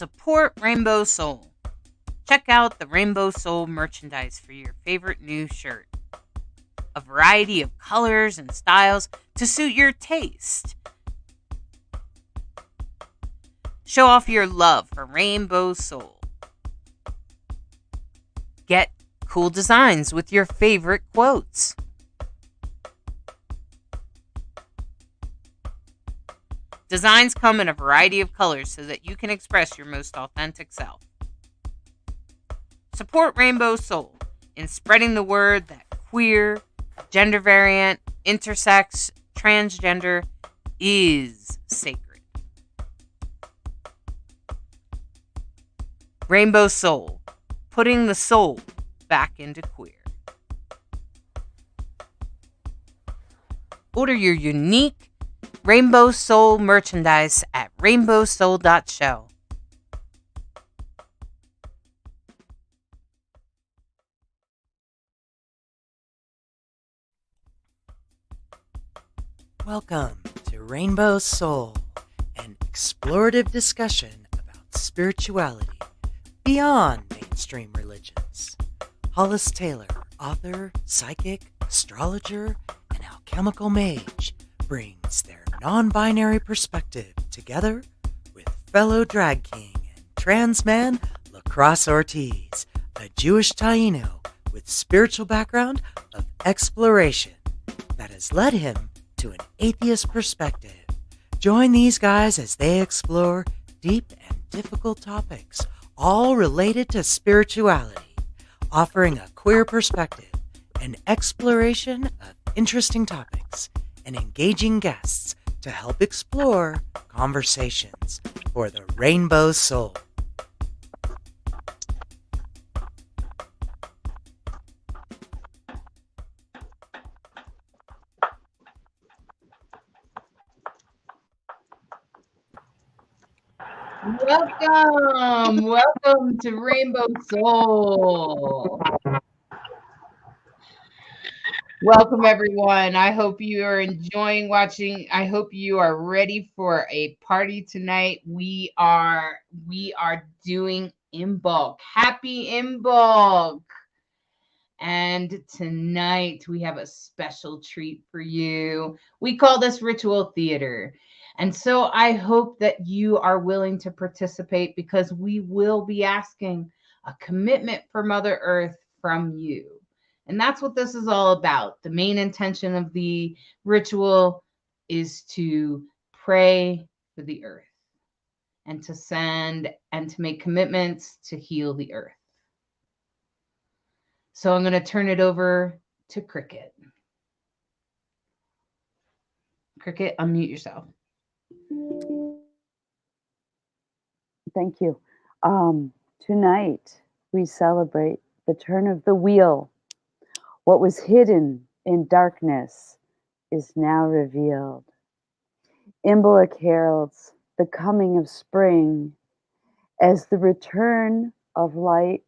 Support Rainbow Soul. Check out the Rainbow Soul merchandise for your favorite new shirt. A variety of colors and styles to suit your taste. Show off your love for Rainbow Soul. Get cool designs with your favorite quotes. Designs come in a variety of colors so that you can express your most authentic self. Support Rainbow Soul in spreading the word that queer, gender variant, intersex, transgender is sacred. Rainbow Soul, putting the soul back into queer. Order your unique Rainbow Soul merchandise at rainbowsoul.show. Welcome to Rainbow Soul, an explorative discussion about spirituality beyond mainstream religions. Hollis Taylor, author, psychic, astrologer, and alchemical mage, brings their non-binary perspective together with fellow drag king and trans man Lacrosse Ortiz, a Jewish Taino with spiritual background of exploration that has led him to an atheist perspective. Join these guys as they explore deep and difficult topics, all related to spirituality, offering a queer perspective, an exploration of interesting topics, and engaging guests to help explore conversations for the Rainbow Soul. Welcome to Rainbow Soul. Welcome, everyone. I hope you are enjoying watching. I hope you are ready for a party tonight. We are doing Imbolc. Happy Imbolc. And tonight we have a special treat for you. We call this ritual theater. And so I hope that you are willing to participate because we will be asking a commitment for Mother Earth from you. And that's what this is all about. The main intention of the ritual is to pray for the earth and to send and to make commitments to heal the earth. So I'm going to turn it over to Cricket. Cricket, unmute yourself. Thank you. Tonight we celebrate the turn of the wheel. What was hidden in darkness is now revealed. Imbolc heralds the coming of spring as the return of light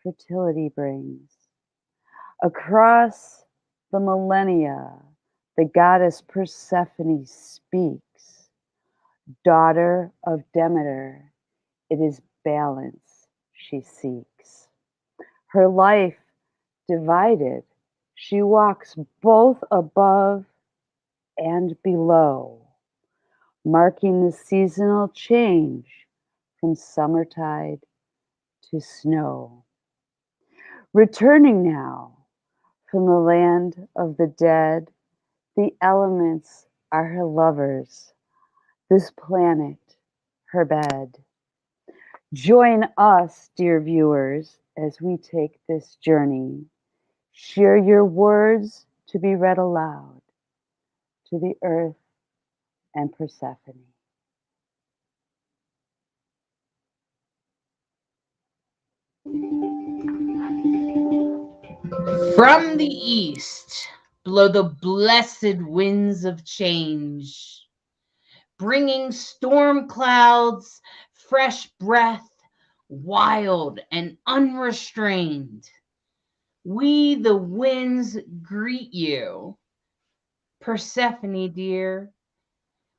fertility brings. Across the millennia, the goddess Persephone speaks. Daughter of Demeter, it is balance she seeks. Her life divided, she walks both above and below, marking the seasonal change from summertide to snow. Returning now from the land of the dead, the elements are her lovers, this planet her bed. Join us, dear viewers, as we take this journey. Share your words to be read aloud to the earth and Persephone. From the east blow the blessed winds of change, bringing storm clouds, fresh breath, wild and unrestrained. We, the winds, greet you. Persephone, dear,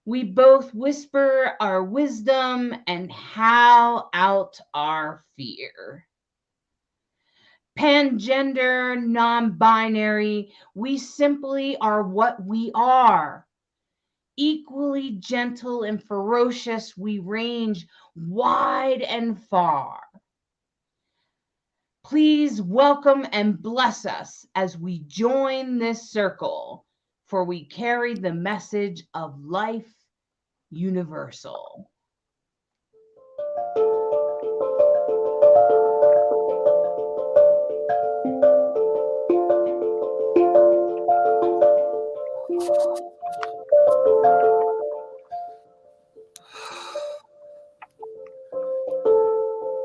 We both whisper our wisdom and howl out our fear. Pangender, non binary, we simply are what we are. Equally gentle and ferocious, we range wide and far. Please welcome and bless us as we join this circle, for we carry the message of life universal.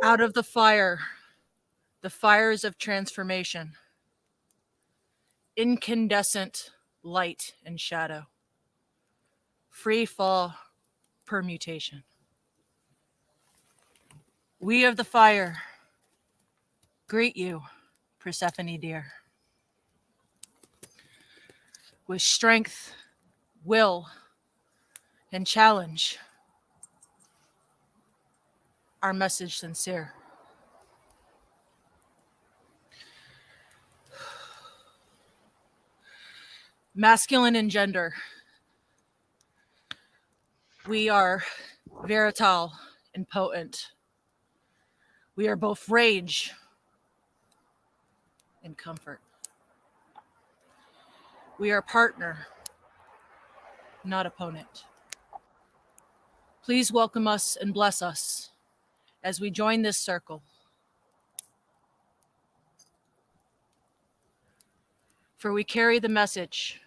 Out of the fires of transformation, incandescent light and shadow, free fall permutation. We of the fire greet you, Persephone dear, with strength, will, and challenge. Our message sincere. Masculine and gender. We are veritable and potent. We are both rage and comfort. We are partner, not opponent. Please welcome us and bless us as we join this circle. For we carry the message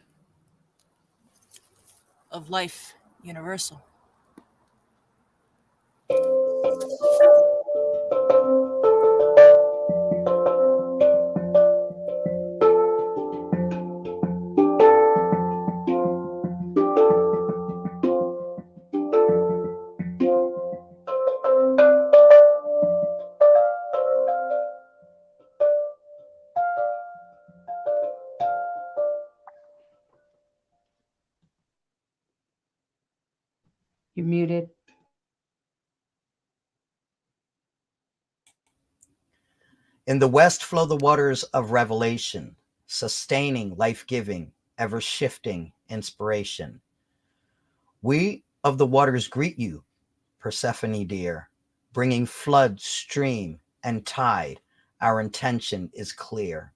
of life universal. You're muted. In the west flow the waters of revelation, sustaining, life-giving, ever-shifting inspiration. We of the waters greet you, Persephone dear, bringing flood, stream, and tide. Our intention is clear.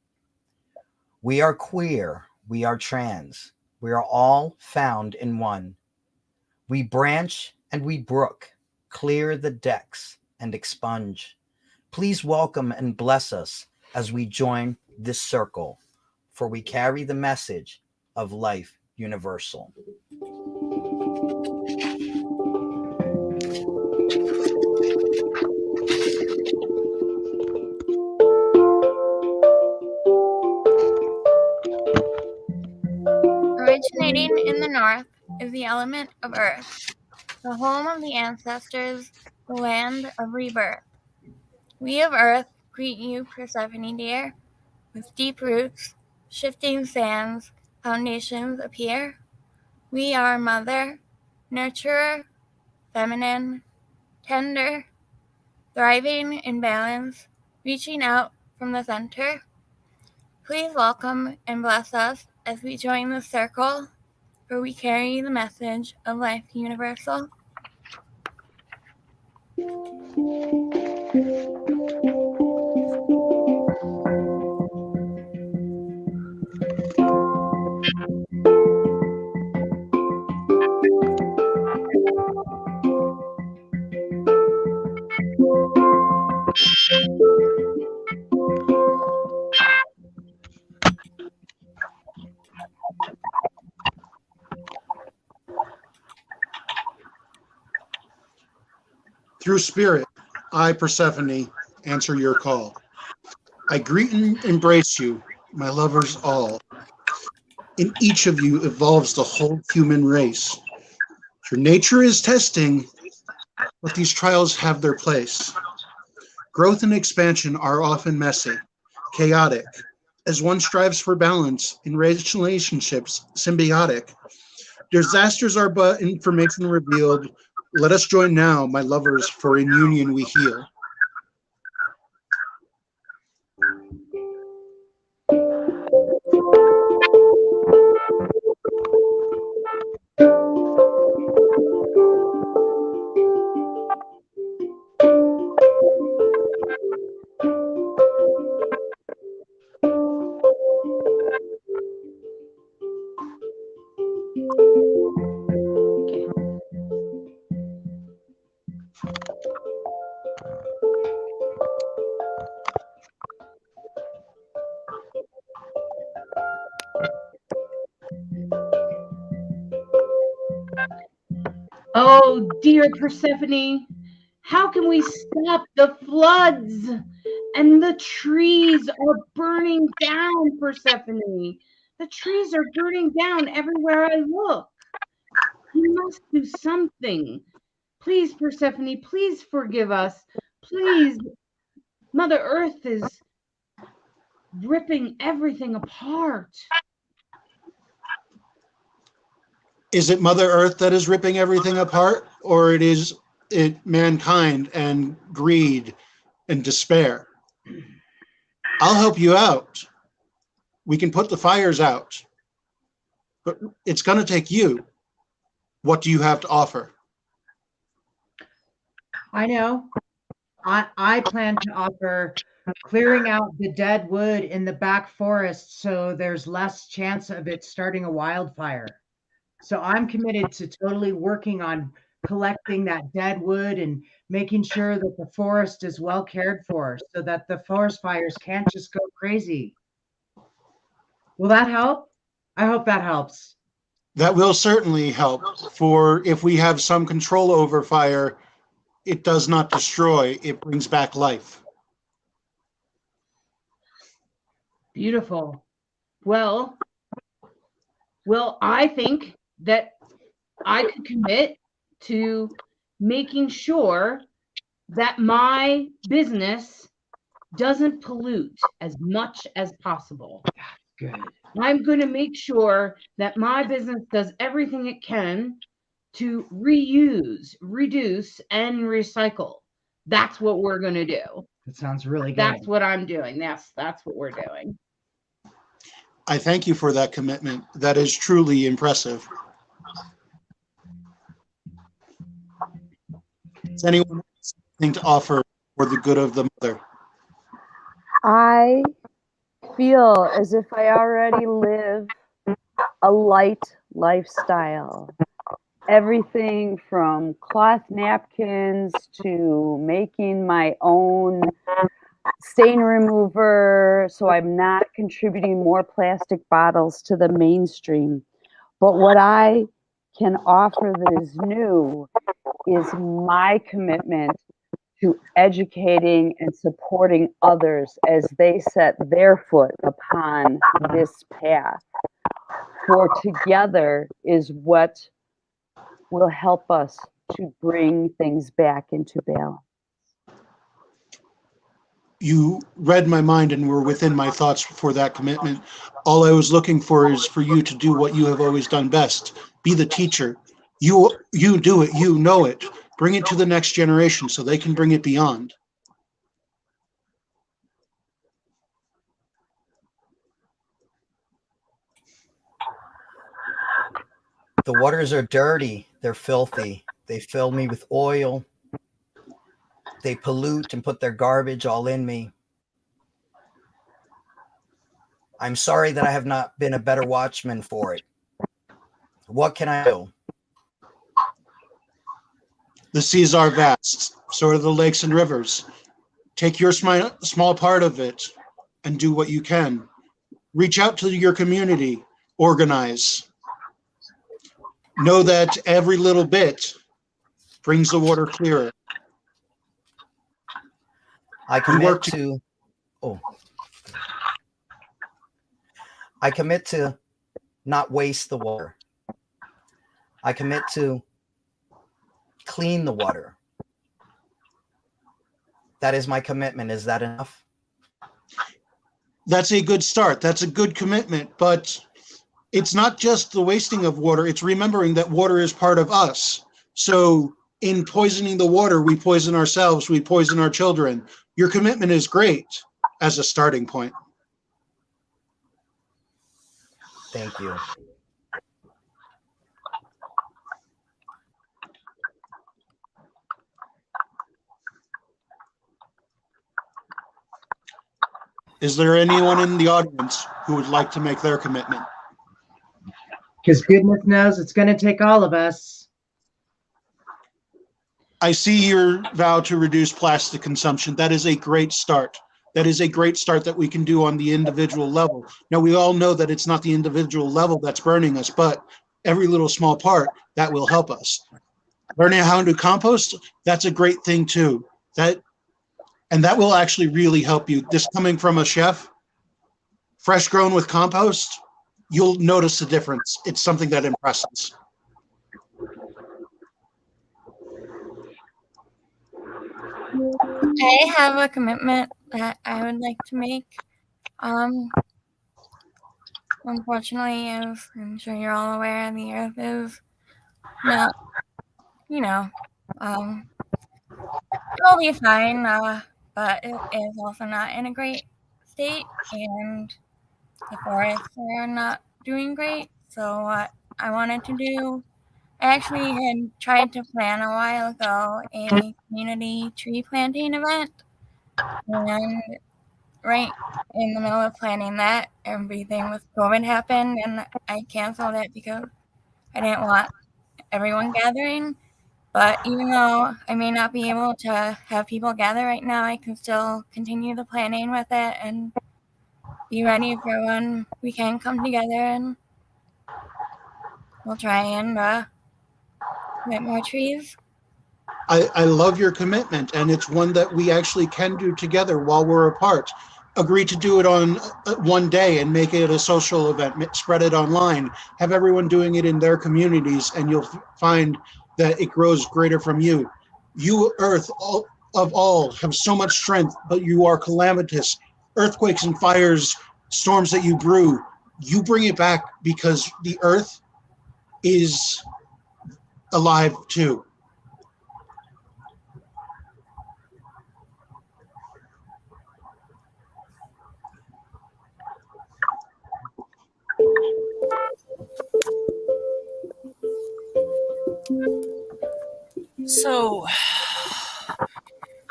We are queer, we are trans, we are all found in one. We branch and we brook, clear the decks and expunge. Please welcome and bless us as we join this circle, for we carry the message of life universal. Originating in the north is the element of earth, the home of the ancestors, the land of rebirth. We of earth greet you, Persephone dear, with deep roots, shifting sands, foundations appear. We are mother, nurturer, feminine, tender, thriving in balance, reaching out from the center. Please welcome and bless us as we join the circle, for we carry the message of life universal. Through spirit, I, Persephone, answer your call. I greet and embrace you, my lovers all. In each of you evolves the whole human race. Your nature is testing, but these trials have their place. Growth and expansion are often messy, chaotic, as one strives for balance in relationships, symbiotic. Disasters are but information revealed. Let us join now, my lovers, for in union we heal. Oh, dear Persephone, how can we stop the floods? And the trees are burning down, Persephone. The trees are burning down everywhere I look. You must do something. Please, Persephone, please forgive us. Please, Mother Earth is ripping everything apart. Is it Mother Earth that is ripping everything apart, or is it mankind and greed and despair? I'll help you out. We can put the fires out, but it's going to take you. What do you have to offer? I know. I plan to offer clearing out the dead wood in the back forest so there's less chance of it starting a wildfire. So I'm committed to totally working on collecting that dead wood and making sure that the forest is well cared for so that the forest fires can't just go crazy. Will that help? I hope that helps. That will certainly help, for if we have some control over fire, it does not destroy, it brings back life. Beautiful. Well, I think that I could commit to making sure that my business doesn't pollute as much as possible. Good. I'm going to make sure that my business does everything it can to reuse, reduce, and recycle. That's what we're going to do. That sounds really good. That's what I'm doing. That's what we're doing. I thank you for that commitment. That is truly impressive. Does anyone have anything to offer for the good of the mother? I feel as if I already live a light lifestyle. Everything from cloth napkins to making my own stain remover, so I'm not contributing more plastic bottles to the mainstream. But what I can offer that is new is my commitment to educating and supporting others as they set their foot upon this path. For together is what will help us to bring things back into balance. You read my mind and were within my thoughts for that commitment. All I was looking for is for you to do what you have always done best. Be the teacher. You do it, you know it. Bring it to the next generation so they can bring it beyond. The waters are dirty. They're filthy. They fill me with oil. They pollute and put their garbage all in me. I'm sorry that I have not been a better watchman for it. What can I do? The seas are vast, so are the lakes and rivers. Take your small part of it and do what you can. Reach out to your community, organize. Know that every little bit brings the water clearer. I commit to not waste the water. I commit to clean the water. That is my commitment. Is that enough? That's a good start. That's a good commitment, but it's not just the wasting of water, it's remembering that water is part of us. So in poisoning the water, we poison ourselves, we poison our children. Your commitment is great as a starting point. Thank you. Is there anyone in the audience who would like to make their commitment? Because goodness knows it's going to take all of us. I see your vow to reduce plastic consumption. That is a great start. That is a great start that we can do on the individual level. Now, we all know that it's not the individual level that's burning us, but every little small part, that will help us. Learning how to compost, that's a great thing too. And that will actually really help you. This coming from a chef, fresh grown with compost, you'll notice the difference. It's something that impresses. I have a commitment that I would like to make. Unfortunately, as I'm sure you're all aware, the Earth is not, totally fine, but it is also not in a great state, and the forests are not doing great. So what I wanted to do, I actually had tried to plan a while ago a community tree planting event, and right in the middle of planning that, everything with COVID happened, and I canceled it because I didn't want everyone gathering. But even though I may not be able to have people gather right now, I can still continue the planning with it and be ready for when we can come together, and we'll try and plant more trees. I love your commitment, and it's one that we actually can do together while we're apart. Agree to do it on one day and make it a social event, spread it online, have everyone doing it in their communities, and you'll find that it grows greater from you. You, Earth, of all, have so much strength, but you are calamitous. Earthquakes and fires, storms that you brew, you bring it back because the Earth is alive too. So,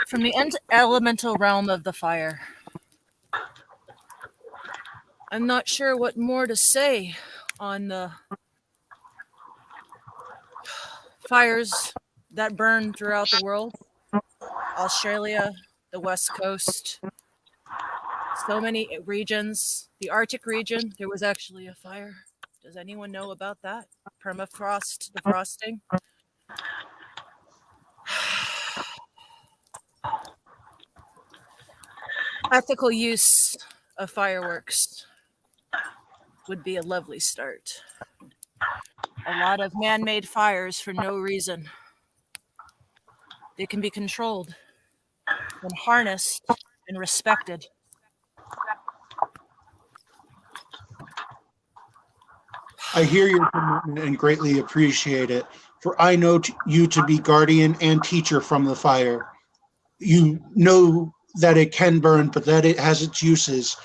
from the elemental realm of the fire, I'm not sure what more to say on the fires that burn throughout the world. Australia, the West Coast, so many regions. The Arctic region, there was actually a fire. Does anyone know about that? Permafrost, the frosting? Ethical use of fireworks would be a lovely start. A lot of man-made fires for no reason. They can be controlled when harnessed and respected. I hear your commitment and greatly appreciate it, for I know you to be guardian and teacher from the fire. You know that it can burn, but that it has its uses.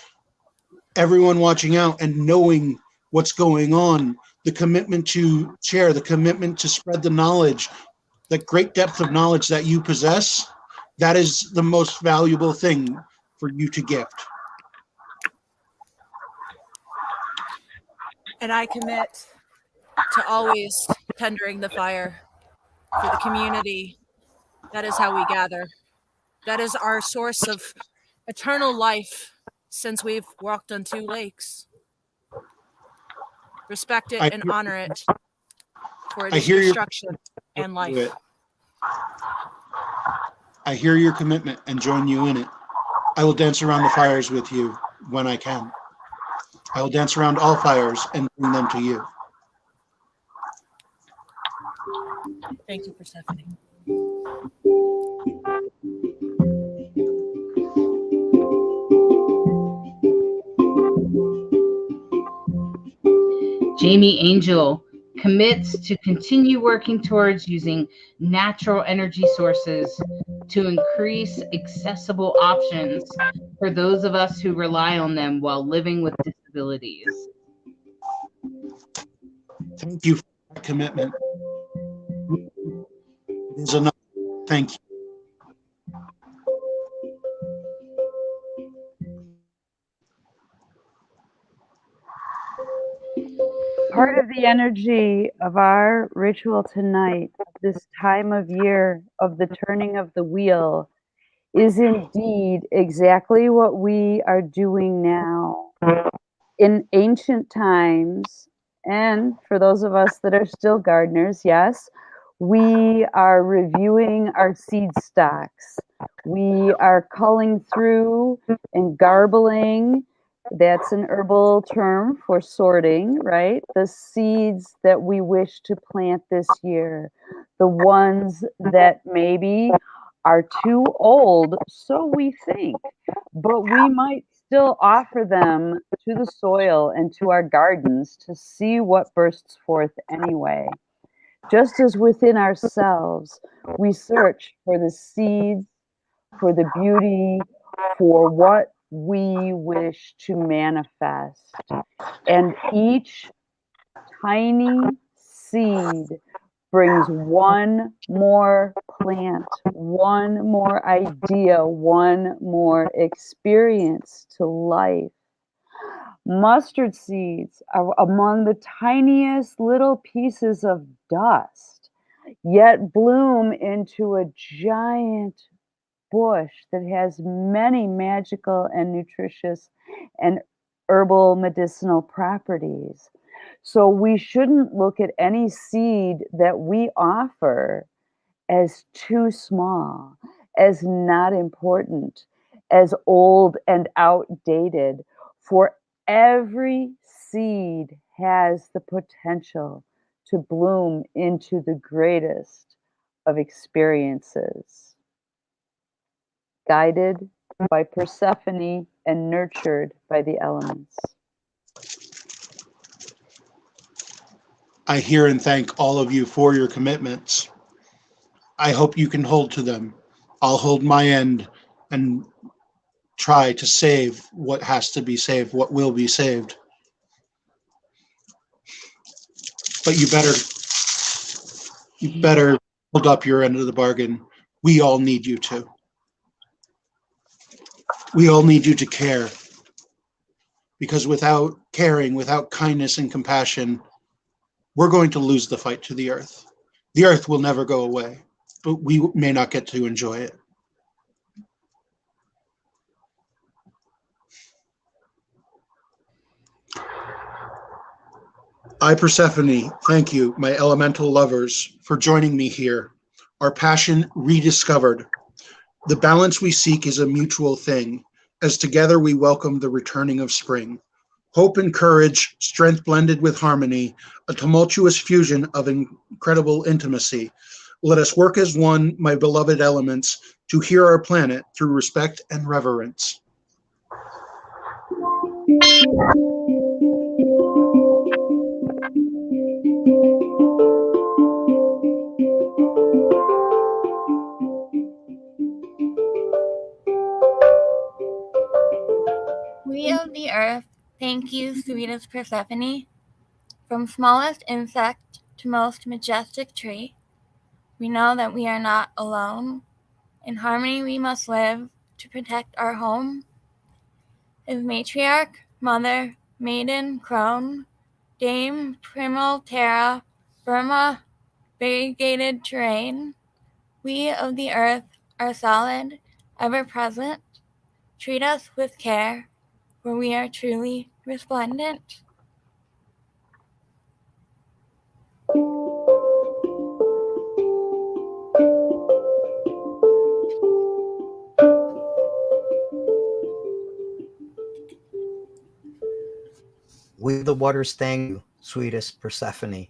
Everyone watching out and knowing what's going on, the commitment to share, the commitment to spread the knowledge, the great depth of knowledge that you possess, that is the most valuable thing for you to gift. And I commit to always tendering the fire for the community. That is how we gather. That is our source of eternal life since we've walked on 2 lakes. Respect it and honor it for its destruction and life. I hear your commitment and join you in it. I will dance around the fires with you when I can. I will dance around all fires and bring them to you. Thank you, Persephone. Jamie Angel commits to continue working towards using natural energy sources to increase accessible options for those of us who rely on them while living with disabilities. Thank you for that commitment. It is enough. Thank you. Part of the energy of our ritual tonight, this time of year of the turning of the wheel, is indeed exactly what we are doing now. In ancient times, and for those of us that are still gardeners, yes, we are reviewing our seed stocks. We are culling through and garbling. That's an herbal term for sorting, right? The seeds that we wish to plant this year, the ones that maybe are too old, so we think, but we might still offer them to the soil and to our gardens to see what bursts forth anyway. Just as within ourselves, we search for the seeds, for the beauty, for what we wish to manifest. And each tiny seed brings one more plant, one more idea, one more experience to life. Mustard seeds are among the tiniest little pieces of dust, yet bloom into a giant bush that has many magical and nutritious and herbal medicinal properties. So we shouldn't look at any seed that we offer as too small, as not important, as old and outdated. For every seed has the potential to bloom into the greatest of experiences. Guided by Persephone and nurtured by the elements. I hear and thank all of you for your commitments. I hope you can hold to them. I'll hold my end and try to save what has to be saved, what will be saved. But you better hold up your end of the bargain. We all need you to. We all need you to care. Because without caring, without kindness and compassion, we're going to lose the fight to the earth. The earth will never go away, but we may not get to enjoy it. I, Persephone, thank you, my elemental lovers, for joining me here. Our passion rediscovered. The balance we seek is a mutual thing, as together we welcome the returning of spring. Hope and courage, strength blended with harmony, a tumultuous fusion of incredible intimacy. Let us work as one, my beloved elements, to heal our planet through respect and reverence. We of the earth thank you, sweetest Persephone. From smallest insect to most majestic tree, we know that we are not alone. In harmony we must live to protect our home. As matriarch, mother, maiden, crone, dame, primal, terra, Burma, variegated terrain, we of the earth are solid, ever present. Treat us with care, for we are truly resplendent. We the waters thank you, sweetest Persephone,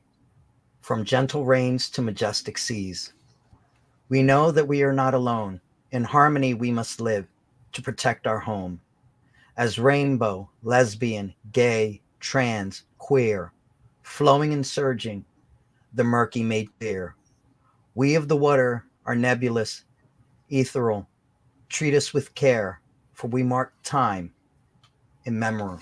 from gentle rains to majestic seas. We know that we are not alone. In harmony we must live to protect our home. As rainbow, lesbian, gay, trans, queer, flowing and surging, the murky made clear. We of the water are nebulous, ethereal. Treat us with care, for we mark time immemorial.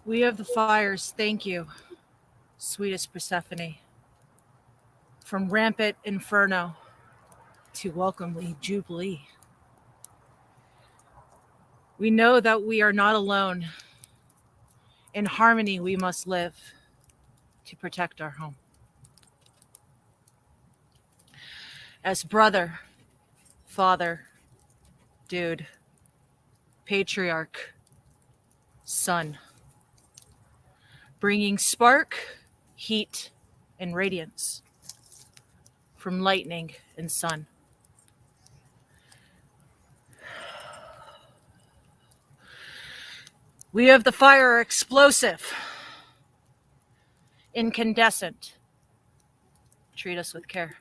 We of the fires, thank you, sweetest Persephone. From rampant inferno to welcomely jubilee. We know that we are not alone. In harmony we must live to protect our home. As brother, father, dude, patriarch, son, bringing spark, heat, and radiance from lightning and sun. We of the fire are explosive, incandescent. Treat us with care.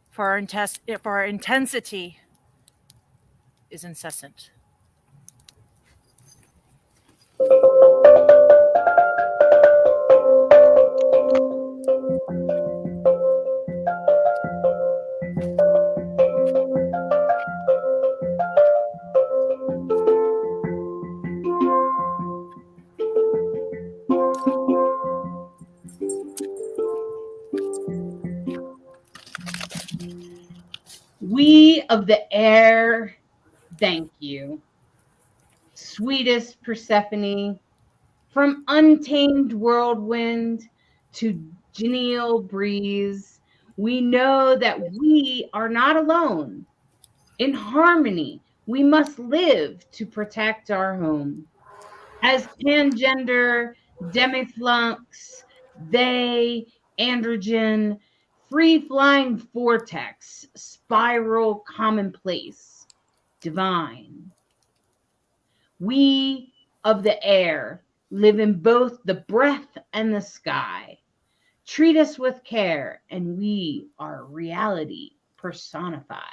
For our intensity is incessant. We of the air, thank you, sweetest Persephone, from untamed whirlwind to genial breeze. We know that we are not alone. In harmony, we must live to protect our home. As pangender, demiflux, they, androgen, free-flying vortex, spiral commonplace, divine. We of the air live in both the breath and the sky. Treat us with care, and we are reality personified.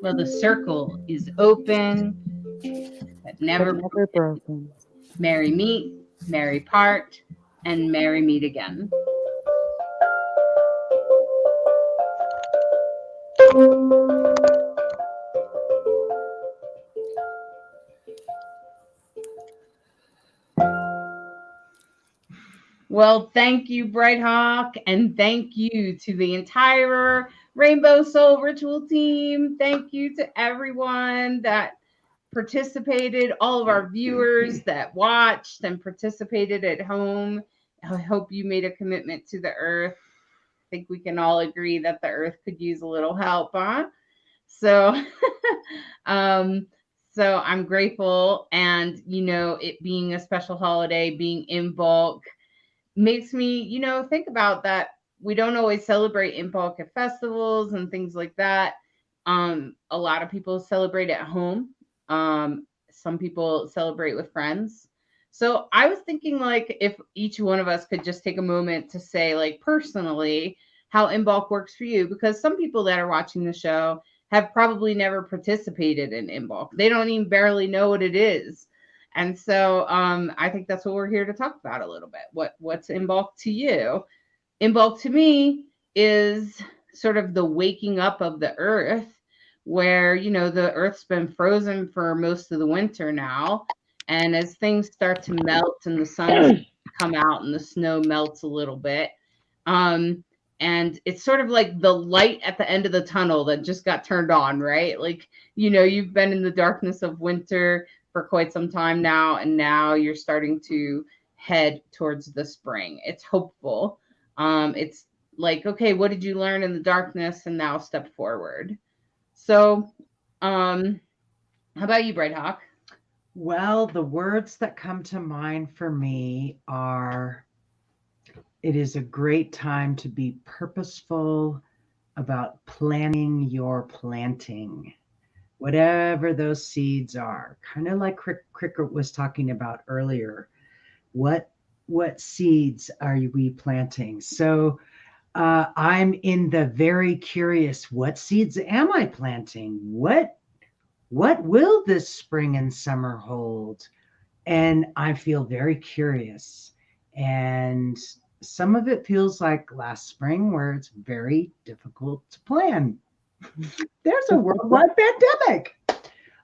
Well, the circle is open, but never broken. Merry meet, merry part, and merry meet again. Well, thank you, Bright Hawk, and thank you to the entire Rainbow Soul Ritual team. Thank you to everyone that participated, all of our viewers that watched and participated at home. I hope you made a commitment to the earth. I think we can all agree that the earth could use a little help, huh? So, um, so I'm grateful, and it being a special holiday, being in bulk, makes me, think about that. We don't always celebrate in bulk at festivals and things like that. A lot of people celebrate at home. Some people celebrate with friends. So I was thinking, like, if each one of us could just take a moment to say, like, personally, how in bulk works for you, because some people that are watching the show have probably never participated in in bulk. They don't even barely know what it is. And so I think that's what we're here to talk about a little bit. What's in bulk to you? In bulk to me is sort of the waking up of the earth, where the earth's been frozen for most of the winter now, and as things start to melt and the sun come out and the snow melts a little bit, um, and it's sort of like the light at the end of the tunnel that just got turned on, right? Like, you've been in the darkness of winter for quite some time now, and now you're starting to head towards the spring. It's hopeful. It's like, okay, what did you learn in the darkness, and now step forward. So, how about you, Bright Hawk? Well, the words that come to mind for me are, it is a great time to be purposeful about planning your planting, whatever those seeds are. Kind of like Cricket was talking about earlier. What seeds are we planting? So I'm in the very curious. What seeds am I planting? What will this spring and summer hold? And I feel very curious. And some of it feels like last spring, where it's very difficult to plan. There's a worldwide pandemic.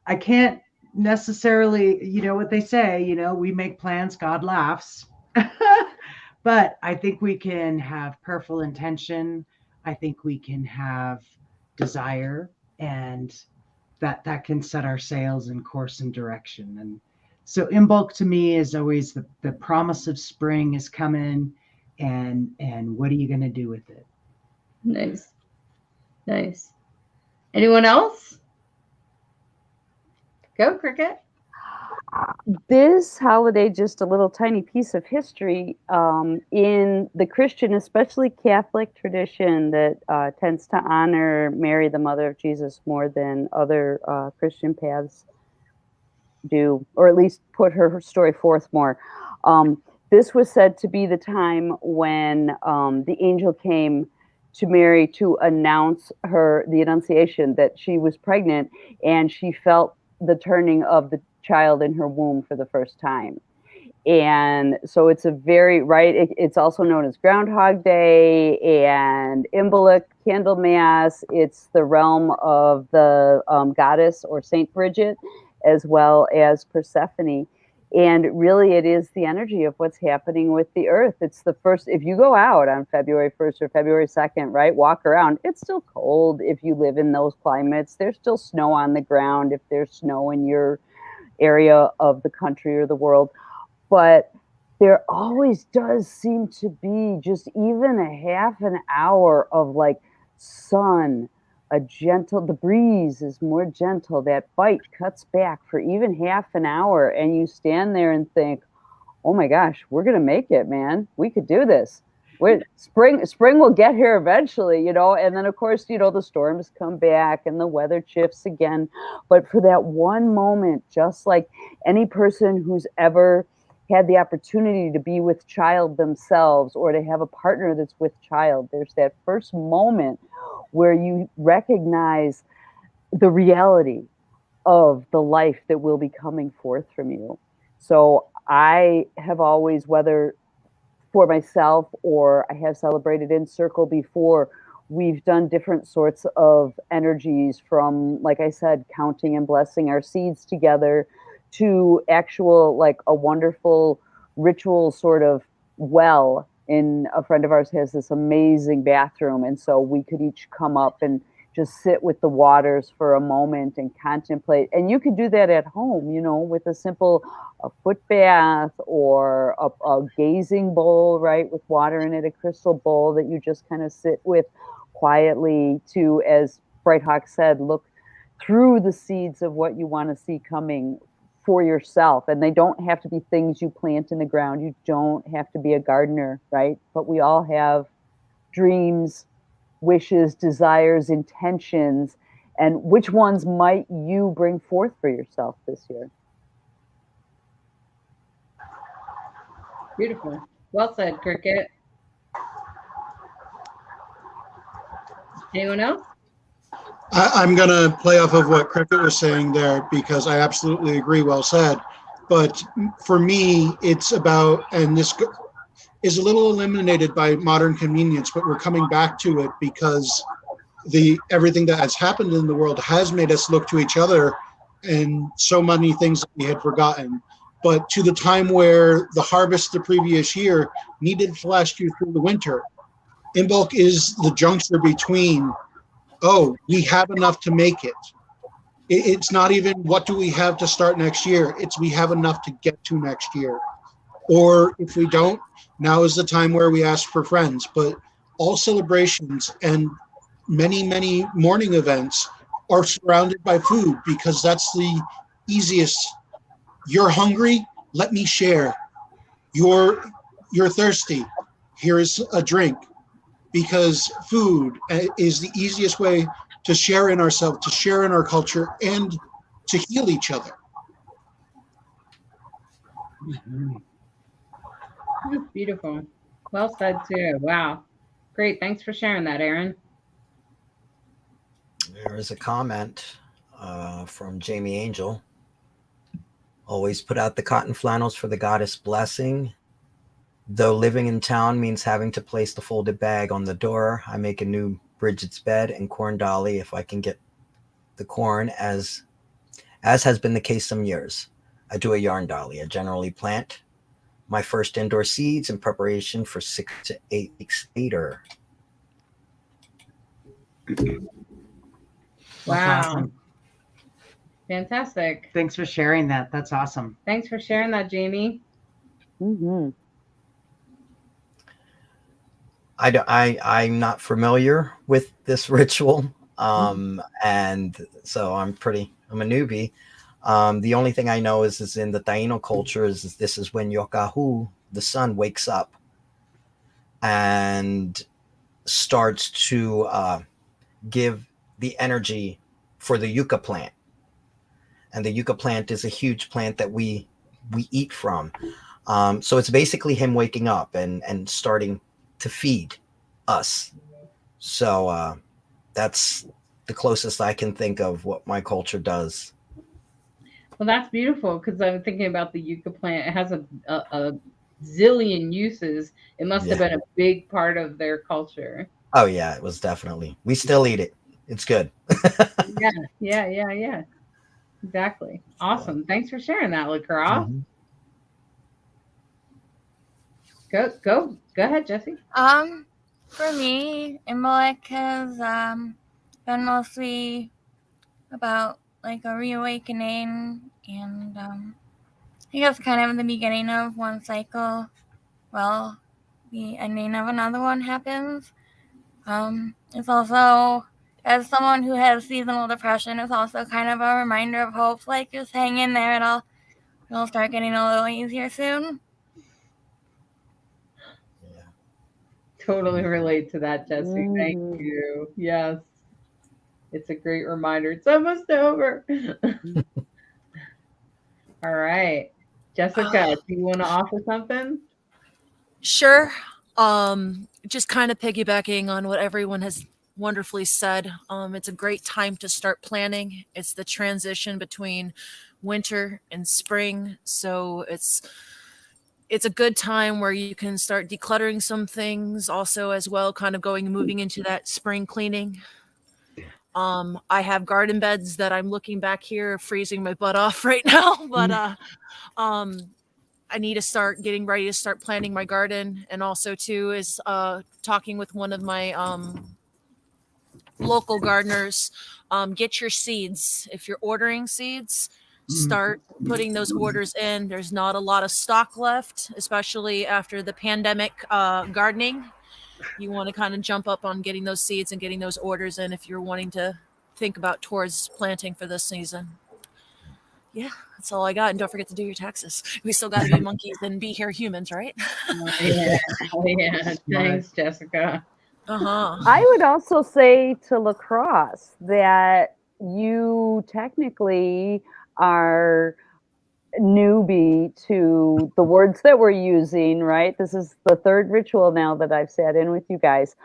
I can't necessarily, what they say, we make plans, God laughs. But I think we can have prayerful intention. I think we can have desire, and that can set our sails and course and direction. And so in bulk to me is always the promise of spring is coming, and what are you going to do with it? Nice. Nice. Anyone else? Go, Cricket. This holiday, just a little tiny piece of history in the Christian, especially Catholic tradition that tends to honor Mary, the mother of Jesus, more than other Christian paths do, or at least put her story forth more. This was said to be the time when the angel came to Mary to announce the Annunciation, that she was pregnant, and she felt the turning of the child in her womb for the first time. And so it's a very, right, it's also known as Groundhog Day and Imbolc, Candlemas. It's the realm of the goddess or Saint Bridget, as well as Persephone. And really, it is the energy of what's happening with the earth. It's the first, if you go out on February 1st or February 2nd, right, walk around, it's still cold if you live in those climates. There's still snow on the ground if there's snow in your area of the country or the world. But there always does seem to be just even a half an hour of like sun, the breeze is more gentle. That bite cuts back for even half an hour. And you stand there and think, oh my gosh, we're going to make it, man. We could do this. Spring will get here eventually, and then of course, the storms come back and the weather shifts again. But for that one moment, just like any person who's ever had the opportunity to be with child themselves or to have a partner that's with child, there's that first moment where you recognize the reality of the life that will be coming forth from you. So I have always, whether for myself or I have celebrated in circle before, we've done different sorts of energies, from, like I said, counting and blessing our seeds together, to actual, like a wonderful ritual sort of well. In a friend of ours has this amazing bathroom, and so we could each come up and just sit with the waters for a moment and contemplate. And you could do that at home, with a simple a foot bath or a gazing bowl, right, with water in it, a crystal bowl that you just kind of sit with quietly to, as Bright Hawk said, look through the seeds of what you want to see coming for yourself. And they don't have to be things you plant in the ground. You don't have to be a gardener, right? But we all have dreams, wishes, desires, intentions, and which ones might you bring forth for yourself this year? Beautiful. Well said, Cricket. Anyone else? I'm going to play off of what Cricket was saying there because I absolutely agree. Well said. But for me, it's about, and this is a little eliminated by modern convenience, but we're coming back to it because everything that has happened in the world has made us look to each other and so many things that we had forgotten. But to the time where the harvest the previous year needed to last you through the winter, Imbolc is the juncture between, oh, we have enough to make it. It's not even what do we have to start next year. It's we have enough to get to next year. Or if we don't, now is the time where we ask for friends. But all celebrations and many, many morning events are surrounded by food because that's the easiest. You're hungry? Let me share. You're thirsty? Here is a drink. Because food is the easiest way to share in ourselves, to share in our culture, and to heal each other. That's beautiful. Well said, too. Wow. Great. Thanks for sharing that, Aaron. There is a comment from Jamie Angel. Always put out the cotton flannels for the goddess blessing. Though living in town means having to place the folded bag on the door, I make a new Bridget's bed and corn dolly if I can get the corn, as has been the case some years. I do a yarn dolly. I generally plant my first indoor seeds in preparation for 6 to 8 weeks later. Wow. Awesome. Fantastic. Thanks for sharing that. That's awesome. Thanks for sharing that, Jamie. Mm-hmm. I'm not familiar with this ritual, and so I'm a newbie. The only thing I know is in the Taino culture is this is when Yokahu, the sun, wakes up and starts to give the energy for the yucca plant. And the yucca plant is a huge plant that we eat from. So it's basically him waking up and starting to feed us. So that's the closest I can think of what my culture does. Well, that's beautiful because I'm thinking about the yucca plant. It has a zillion uses. It must have been a big part of their culture. Oh, yeah, it was definitely. We still eat it. It's good. Yeah. Exactly. Awesome. Thanks for sharing that, LaCroix. Mm-hmm. Go ahead, Jesse. For me, Imbolc has been mostly about like a reawakening, and I guess kind of the beginning of one cycle. Well, the ending of another one happens. It's also, as someone who has seasonal depression, it's also kind of a reminder of hope. Like, just hang in there; it'll start getting a little easier soon. Totally relate to that, Jesse. Mm-hmm. Thank you. Yes. It's a great reminder. It's almost over. All right. Jessica, do you want to offer something? Sure. Just kind of piggybacking on what everyone has wonderfully said. It's a great time to start planning. It's the transition between winter and spring. So it's a good time where you can start decluttering some things also as well, kind of moving into that spring cleaning. I have garden beds that I'm looking back here, freezing my butt off right now, but I need to start getting ready to start planting my garden, and also too is talking with one of my local gardeners. Get your seeds. If you're ordering seeds, start putting those orders in. There's not a lot of stock left, especially after the pandemic gardening. You want to kind of jump up on getting those seeds and getting those orders in if you're wanting to think about towards planting for this season. Yeah, that's all I got. And don't forget to do your taxes. We still got to be monkeys and be here humans, right? Yeah. Yeah. Thanks, Jessica. I would also say to lacrosse that you technically are newbie to the words that we're using, right? This is the third ritual now that I've sat in with you guys.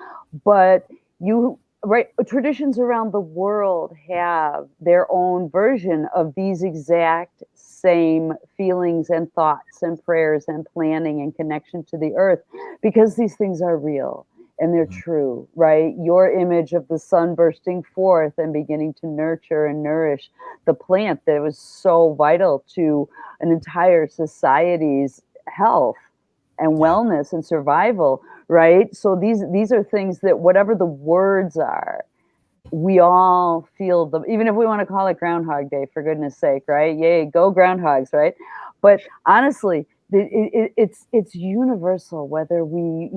But you, right, traditions around the world have their own version of these exact same feelings and thoughts and prayers and planning and connection to the earth, because these things are real and they're true, right? Your image of the sun bursting forth and beginning to nurture and nourish the plant that was so vital to an entire society's health and wellness and survival, right? So these are things that, whatever the words are, we all feel them, even if we want to call it Groundhog Day, for goodness sake, right? Yay, go groundhogs, right? But honestly, it's universal, whether we,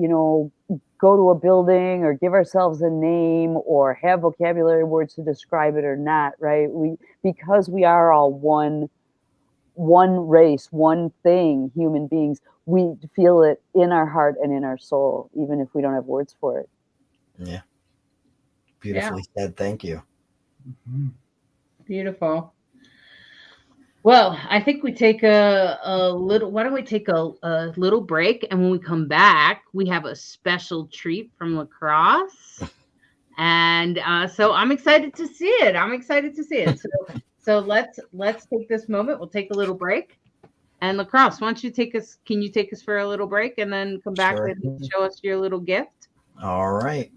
go to a building or give ourselves a name or have vocabulary words to describe it or not, right? Because we are all one race, one thing, human beings, we feel it in our heart and in our soul, even if we don't have words for it. Yeah. Beautifully said. Thank you. Beautiful. Well, I think we take a little, why don't we take a little break? And when we come back, we have a special treat from lacrosse. And so I'm excited to see it. So let's take this moment. We'll take a little break. And lacrosse, why don't you can you take us for a little break and then come back and show us your little gift? All right.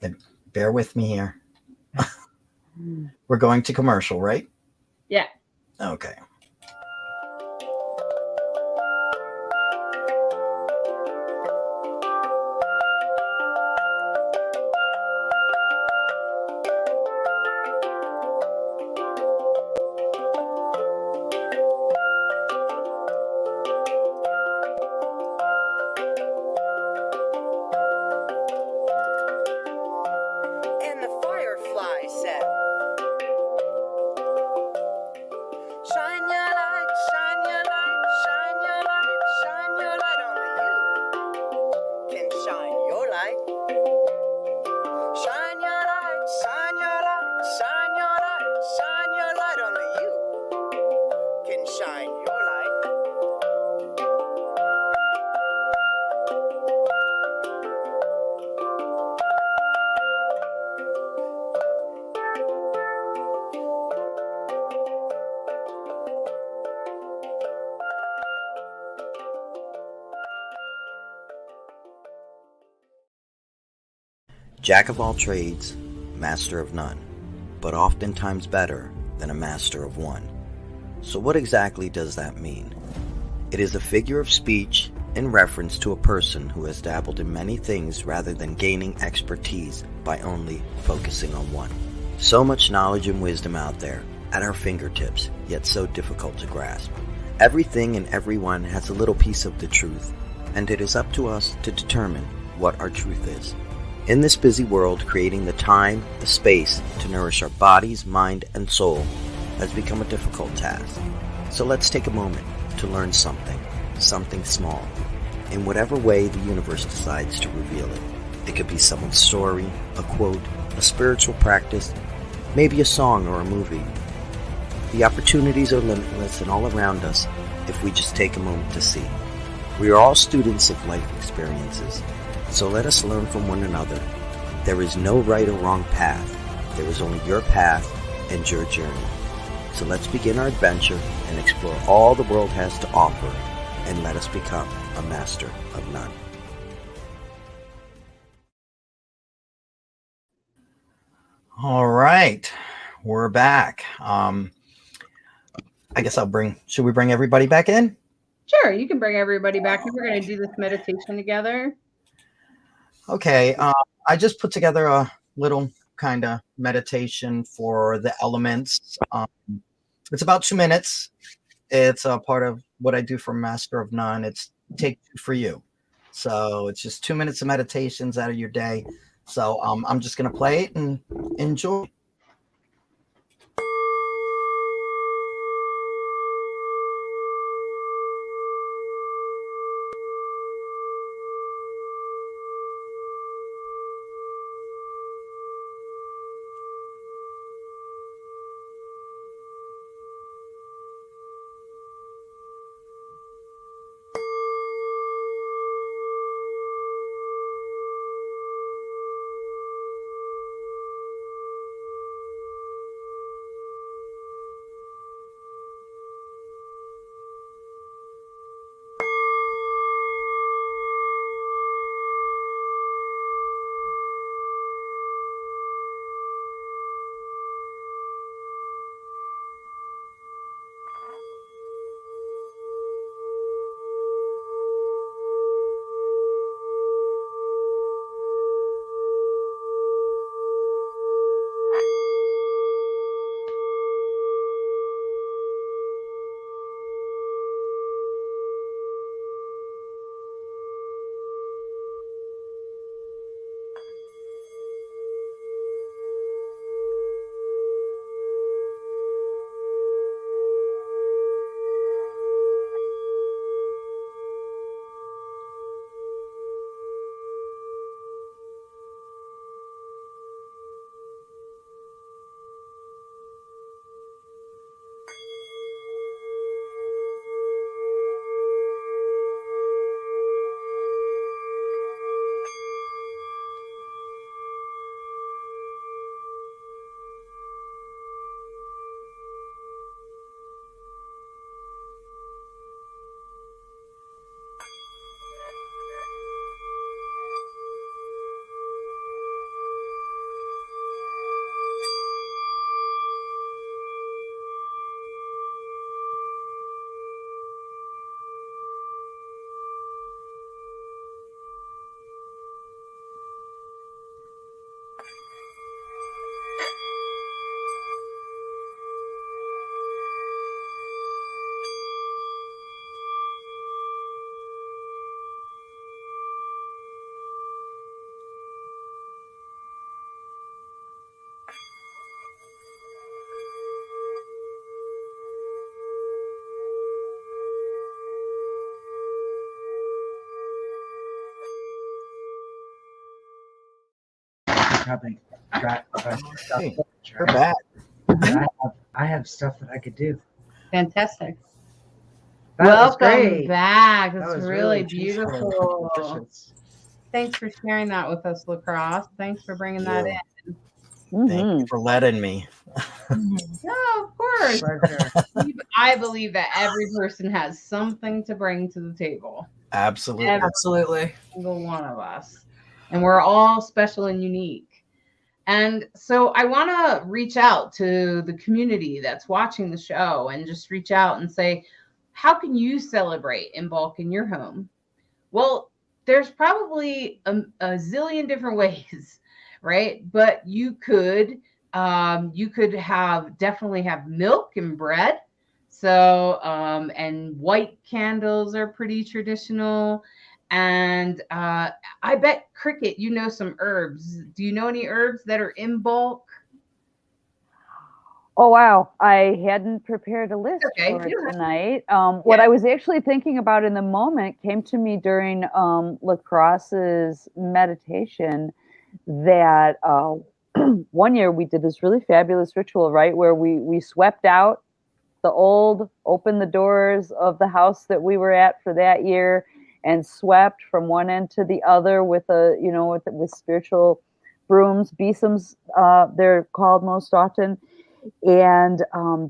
Then bear with me here. We're going to commercial, right? Yeah. Okay. And the firefly said, "Shine your light, shine your light, shine your light, shine your light. Only you can shine your light. Shine your light, shine your light, shine your light, shine your light. Only you can shine your light." Jack of all trades, master of none, but oftentimes better than a master of one. So what exactly does that mean? It is a figure of speech in reference to a person who has dabbled in many things rather than gaining expertise by only focusing on one. So much knowledge and wisdom out there at our fingertips, yet so difficult to grasp. Everything and everyone has a little piece of the truth, and it is up to us to determine what our truth is. In this busy world, creating the time, the space to nourish our bodies, mind, and soul has become a difficult task. So let's take a moment to learn something small, in whatever way the universe decides to reveal it. It could be someone's story, a quote, a spiritual practice, maybe a song or a movie. The opportunities are limitless and all around us if we just take a moment to see. We are all students of life experiences, so let us learn from one another. There is no right or wrong path. There is only your path and your journey. So let's begin our adventure and explore all the world has to offer, and let us become a master of none. All right, we're back. I guess should we bring everybody back in? Sure, you can bring everybody back. We're going to do this meditation together. Okay, I just put together a little kind of meditation for the elements. It's about 2 minutes. It's a part of what I do for Master of None. It's Take Two for You. So it's just 2 minutes of meditations out of your day. So I'm just going to play it and enjoy. Probably got stuff. Hey, we're back. I have stuff that I could do. Fantastic. That was Welcome great. back. That That's was really peaceful. beautiful. Delicious. Thanks for sharing that with us, Lacrosse. Thanks for bringing that Yeah. in. Thank you for letting me. No, of course. Pleasure. I believe that every person has something to bring to the table. Absolutely. Absolutely. Single one of us. And we're all special and unique. And so I want to reach out to the community that's watching the show and just reach out and say, how can you celebrate Imbolc in your home? Well, there's probably a zillion different ways, right? But you could definitely have milk and bread. So and white candles are pretty traditional. And I bet Cricket, you know some herbs. Do you know any herbs that are in bulk? Oh wow, I hadn't prepared a list Okay, for it you have- tonight. What I was actually thinking about in the moment came to me during Lacrosse's meditation that one year we did this really fabulous ritual, right, where we swept out the old, opened the doors of the house that we were at for that year, and swept from one end to the other with with spiritual brooms, besoms, they're called most often. And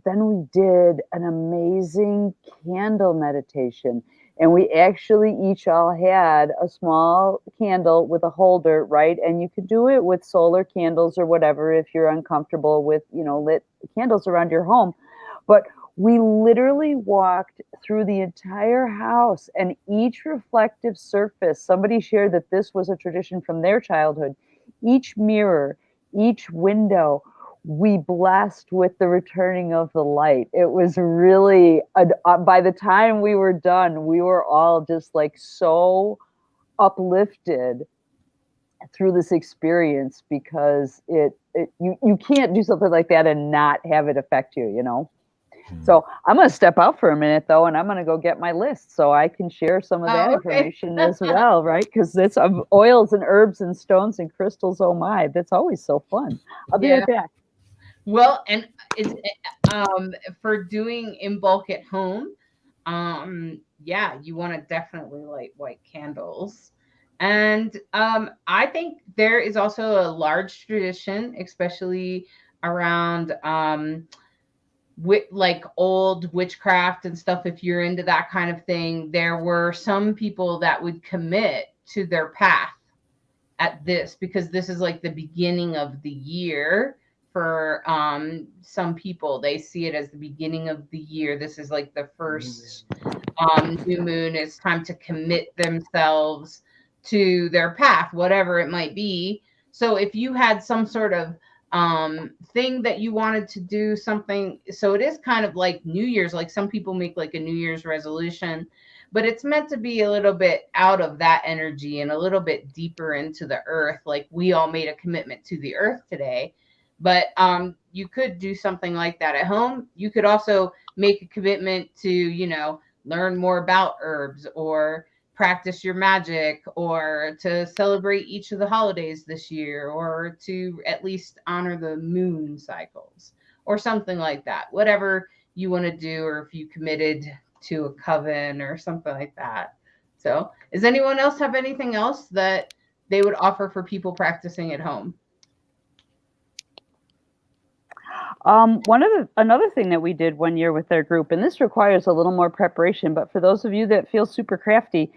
then we did an amazing candle meditation. And we actually each all had a small candle with a holder, right? And you could do it with solar candles or whatever if you're uncomfortable with, lit candles around your home. But We literally walked through the entire house, and each reflective surface, somebody shared that this was a tradition from their childhood. Each mirror, each window, we blessed with the returning of the light. It was really, by the time we were done, we were all just like so uplifted through this experience, because you can't do something like that and not have it affect you, you know? So I'm going to step out for a minute, though, and I'm going to go get my list so I can share some of that Oh, okay. information as well, right? Because it's of oils and herbs and stones and crystals. Oh my, that's always so fun. I'll be right back. Well, and it's for doing in bulk at home. Yeah, you want to definitely light white candles. And I think there is also a large tradition, especially around like old witchcraft and stuff. If you're into that kind of thing, there were some people that would commit to their path at this, because this is like the beginning of the year for some people. They see it as the beginning of the year. This is like the first new moon. It's time to commit themselves to their path, whatever it might be. So if you had some sort of thing that you wanted to do something, so it is kind of like New Year's. Like some people make like a New Year's resolution, but it's meant to be a little bit out of that energy and a little bit deeper into the earth. Like we all made a commitment to the earth today, but you could do something like that at home. You could also make a commitment to, you know, learn more about herbs, or practice your magic, or to celebrate each of the holidays this year, or to at least honor the moon cycles, or something like that. Whatever you want to do, or if you committed to a coven or something like that. So, does anyone else have anything else that they would offer for people practicing at home? Another thing that we did one year with our group, and this requires a little more preparation, but for those of you that feel super crafty,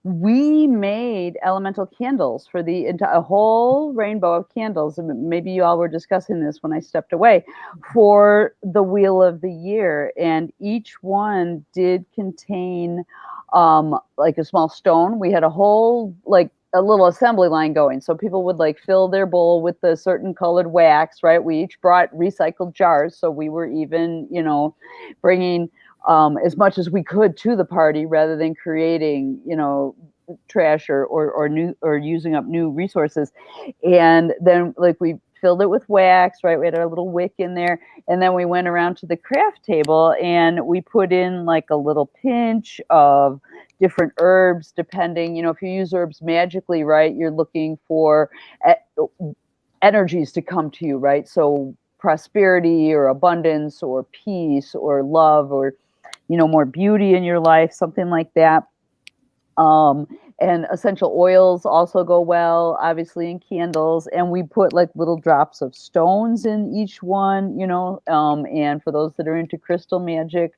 we made elemental candles for the a whole rainbow of candles. And maybe you all were discussing this when I stepped away, for the wheel of the year, and each one did contain like a small stone. We had a whole like a little assembly line going. So people would like fill their bowl with the certain colored wax, right? We each brought recycled jars. So we were even, you know, bringing as much as we could to the party, rather than creating, you know, trash or new, or using up new resources. And then like we filled it with wax, right? We had our little wick in there. And then we went around to the craft table and we put in like a little pinch of different herbs, depending, you know, if you use herbs magically, right, you're looking for energies to come to you, right? So prosperity or abundance or peace or love, or, you know, more beauty in your life, something like that. And essential oils also go well, obviously, in candles. And we put like little drops of stones in each one, you know. And for those that are into crystal magic,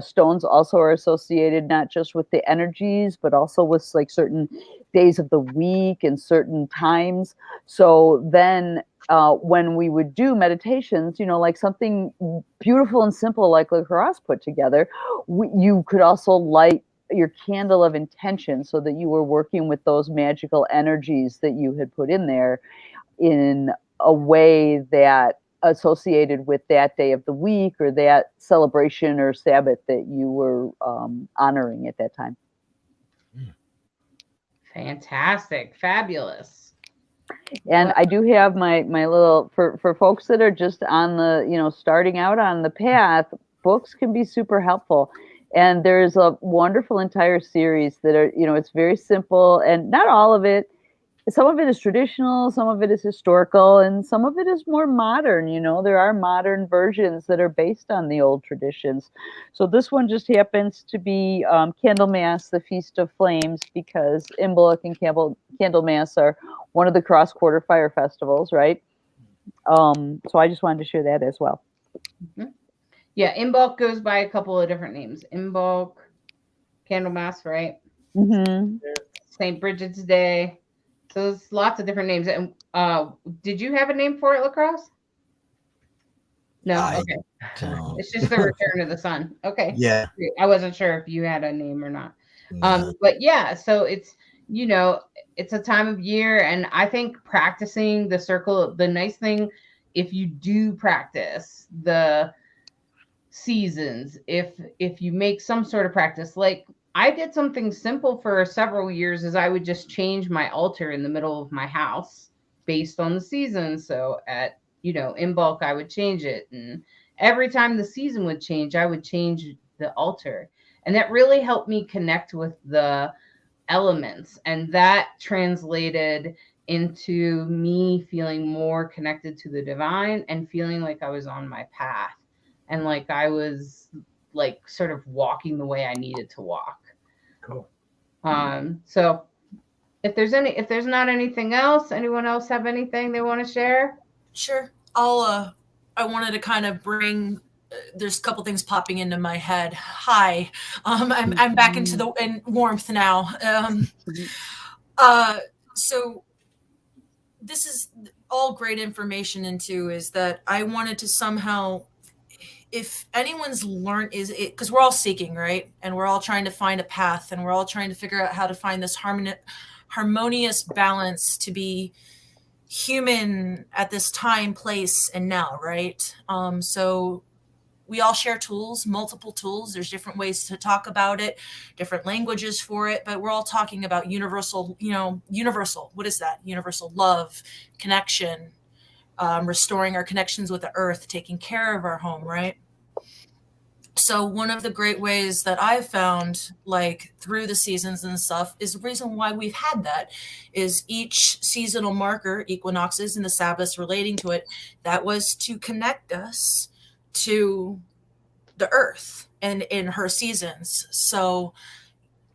stones also are associated not just with the energies, but also with like certain days of the week and certain times. So then when we would do meditations, you know, like something beautiful and simple like Lacrosse put together, you could also light your candle of intention, so that you were working with those magical energies that you had put in there in a way that associated with that day of the week, or that celebration or Sabbath that you were honoring at that time. Fantastic. Fabulous. And I do have my little, for folks that are just on the, you know, starting out on the path, books can be super helpful. And there's a wonderful entire series that are, you know, it's very simple, and not all of it. Some of it is traditional, some of it is historical, and some of it is more modern. You know, there are modern versions that are based on the old traditions. So this one just happens to be Candlemas, the Feast of Flames, because Imbolc and Candlemas are one of the cross-quarter fire festivals, right? So I just wanted to share that as well. Mm-hmm. Yeah, Imbolc goes by a couple of different names. Imbolc, Candlemas, right? Mm-hmm. St. Bridget's Day. So there's lots of different names. And did you have a name for it, Lacrosse? No? I Okay. don't. It's just the return of the sun. Okay. Yeah. Great. I wasn't sure if you had a name or not. Yeah. But yeah, so it's, it's a time of year, and I think practicing the circle, the nice thing, if you do practice the seasons, if you make some sort of practice, like I did something simple for several years, is I would just change my altar in the middle of my house based on the season. So at, in bulk, I would change it. And every time the season would change, I would change the altar. And that really helped me connect with the elements. And that translated into me feeling more connected to the divine and feeling like I was on my path and like I was like sort of walking the way I needed to walk. Cool. So if there's not anything else, anyone else have anything they want to share? Sure. I wanted to kind of bring. There's a couple things popping into my head. Hi, I'm back into in warmth now. So this is all great information into is that I wanted to somehow, if anyone's learned, is it because we're all seeking, right? And we're all trying to find a path, and we're all trying to figure out how to find this harmonious balance to be human at this time, place, and now, right? So we all share tools, multiple tools. There's different ways to talk about it, different languages for it, but we're all talking about universal, universal. What is that? Universal love, connection, restoring our connections with the earth, taking care of our home, right? So one of the great ways that I've found, like through the seasons and stuff, is the reason why we've had that is each seasonal marker, equinoxes and the Sabbaths relating to it, that was to connect us to the earth and in her seasons. So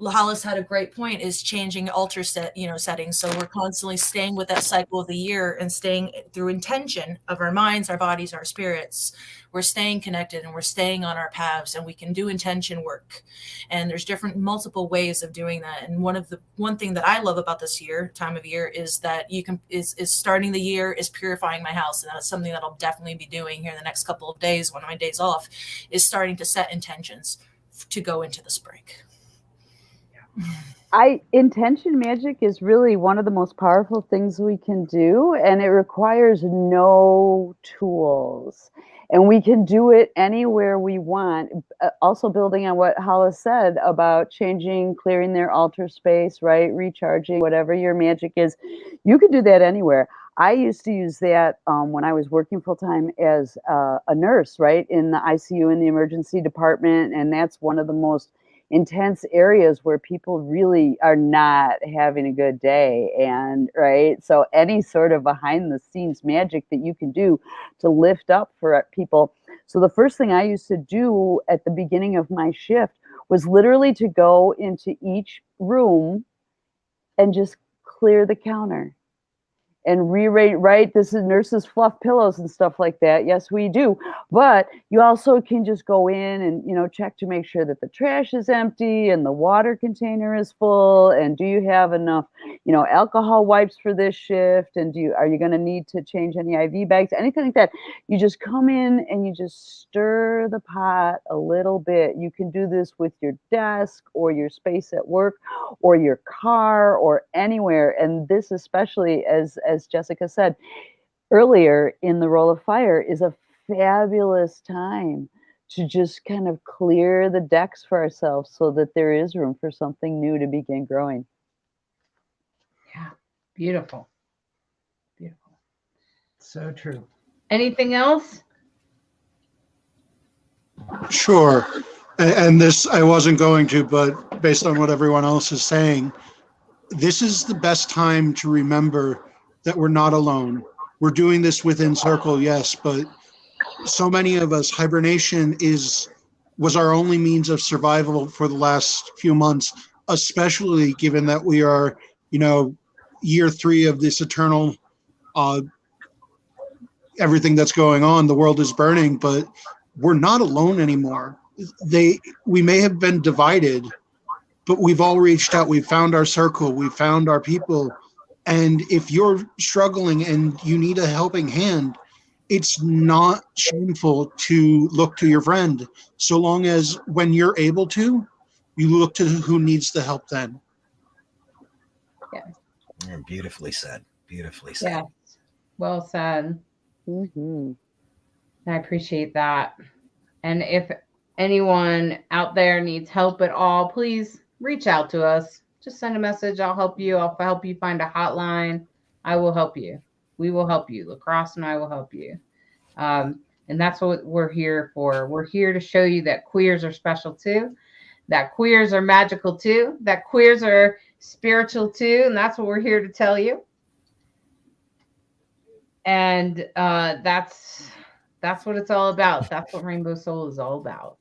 Hollis had a great point, is changing altar settings. So we're constantly staying with that cycle of the year and staying through intention of our minds, our bodies, our spirits. We're staying connected and we're staying on our paths, and we can do intention work. And there's multiple ways of doing that. And one thing that I love about this time of year is that is starting the year is purifying my house. And that's something that I'll definitely be doing here in the next couple of days, one of my days off, is starting to set intentions to go into the spring. Intention magic is really one of the most powerful things we can do, and it requires no tools. And we can do it anywhere we want. Also building on what Hollis said about changing, clearing their altar space, right? Recharging, whatever your magic is. You can do that anywhere. I used to use that when I was working full-time as a nurse, right? In the ICU in the emergency department. And that's one of the most intense areas where people really are not having a good day. And right, so any sort of behind the scenes magic that you can do to lift up for people. So the first thing I used to do at the beginning of my shift was literally to go into each room and just clear the counter and re-rate, right? This is nurses fluff pillows and stuff like that. Yes, we do. But you also can just go in and, check to make sure that the trash is empty and the water container is full. And do you have enough, alcohol wipes for this shift? And are you going to need to change any IV bags? Anything like that. You just come in and you just stir the pot a little bit. You can do this with your desk or your space at work or your car or anywhere. And this especially, as Jessica said earlier, in the Roll of Fire, is a fabulous time to just kind of clear the decks for ourselves so that there is room for something new to begin growing. Yeah, beautiful. Beautiful. So true. Anything else? Sure. And this I wasn't going to, but based on what everyone else is saying, this is the best time to remember that we're not alone. We're doing this within Circle, yes, but so many of us, hibernation was our only means of survival for the last few months, especially given that we are, year 3 of this eternal, everything that's going on. The world is burning, but we're not alone anymore. We may have been divided, but we've all reached out. We've found our circle. We've found our people. And if you're struggling and you need a helping hand, it's not shameful to look to your friend, so long as when you're able to, you look to who needs the help then. Beautifully said. Beautifully said. Yeah. Well said. Mm-hmm. I appreciate that. And if anyone out there needs help at all, please reach out to us. Just send a message. I'll help you. I'll help you find a hotline. I will help you. We will help you. Lacrosse and I will help you. And that's what we're here for. We're here to show you that queers are special too, that queers are magical too, that queers are spiritual too. And that's what we're here to tell you. And that's what it's all about. That's what Rainbow Soul is all about.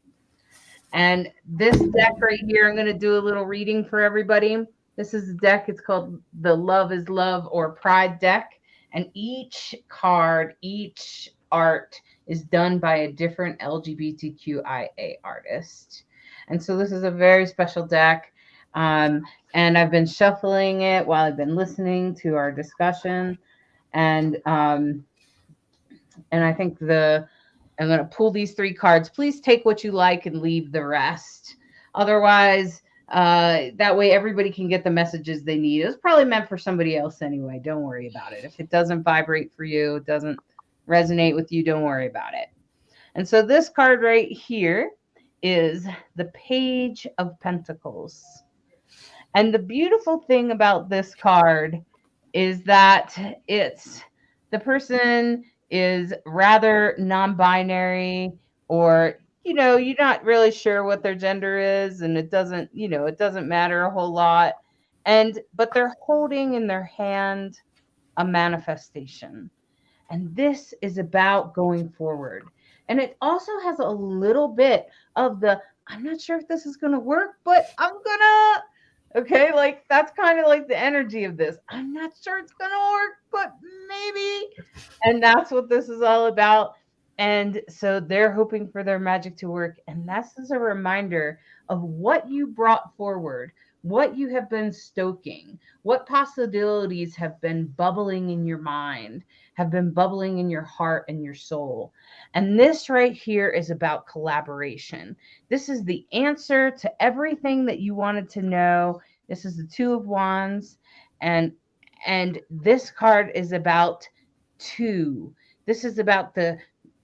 And this deck right here, I'm going to do a little reading for everybody. This is the deck. It's called the Love is Love or Pride deck. And each card, each art is done by a different LGBTQIA artist. And so this is a very special deck. And I've been shuffling it while I've been listening to our discussion. And I think I'm going to pull these 3 cards. Please take what you like and leave the rest. Otherwise, that way everybody can get the messages they need. It was probably meant for somebody else anyway. Don't worry about it. If it doesn't vibrate for you, it doesn't resonate with you, don't worry about it. And so this card right here is the Page of Pentacles. And the beautiful thing about this card is that it's the person is rather non-binary, or you're not really sure what their gender is, and it doesn't matter a whole lot, but they're holding in their hand a manifestation. And this is about going forward. And it also has a little bit of the, I'm not sure if this is going to work, but I'm gonna. Okay, like that's kind of like the energy of this. I'm not sure it's going to work, but maybe. And that's what this is all about. And so they're hoping for their magic to work. And this is a reminder of what you brought forward, what you have been stoking, what possibilities have been bubbling in your mind, have been bubbling in your heart and your soul. And this right here is about collaboration. This is the answer to everything that you wanted to know. This is the 2 of Wands, and this card is about 2. This is about the